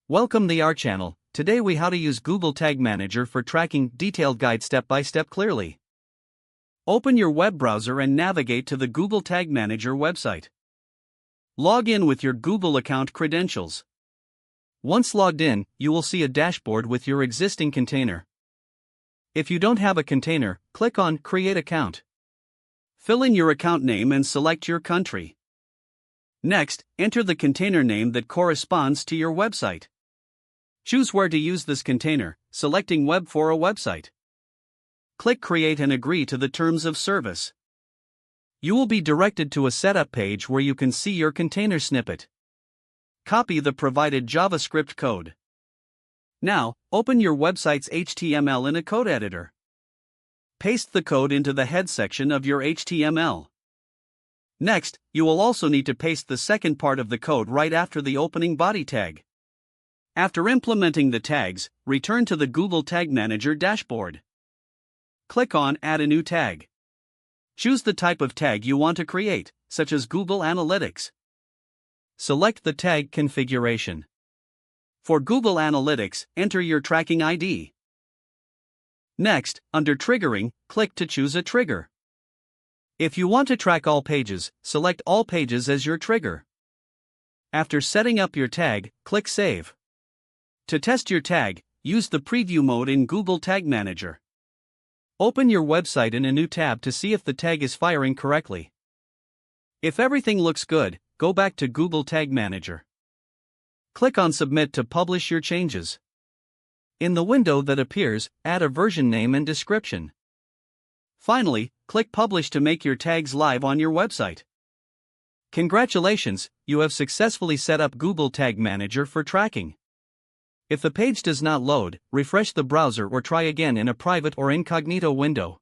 Welcome to our channel. Today we how to use Google Tag Manager for tracking, detailed guide step by step clearly. Open your web browser and navigate to the Google Tag Manager website. Log in with your Google account credentials. Once logged in, you will see a dashboard with your existing container. If you don't have a container, click on Create Account. Fill in your account name and select your country. Next, enter the container name that corresponds to your website. Choose where to use this container, selecting Web for a website. Click Create and agree to the terms of service. You will be directed to a setup page where you can see your container snippet. Copy the provided JavaScript code. Now, open your website's HTML in a code editor. Paste the code into the head section of your HTML. Next, you will also need to paste the second part of the code right after the opening body tag. After implementing the tags, return to the Google Tag Manager dashboard. Click on Add a new tag. Choose the type of tag you want to create, such as Google Analytics. Select the tag configuration. For Google Analytics, enter your tracking ID. Next, under Triggering, click to choose a trigger. If you want to track all pages, select All Pages as your trigger. After setting up your tag, click Save. To test your tag, use the Preview mode in Google Tag Manager. Open your website in a new tab to see if the tag is firing correctly. If everything looks good, go back to Google Tag Manager. Click on Submit to publish your changes. In the window that appears, add a version name and description. Finally, click Publish to make your tags live on your website. Congratulations, you have successfully set up Google Tag Manager for tracking. If the page does not load, refresh the browser or try again in a private or incognito window.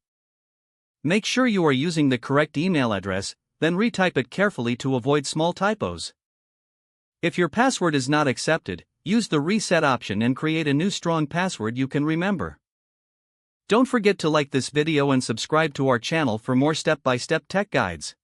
Make sure you are using the correct email address, then retype it carefully to avoid small typos. If your password is not accepted, use the reset option and create a new strong password you can remember. Don't forget to like this video and subscribe to our channel for more step-by-step tech guides.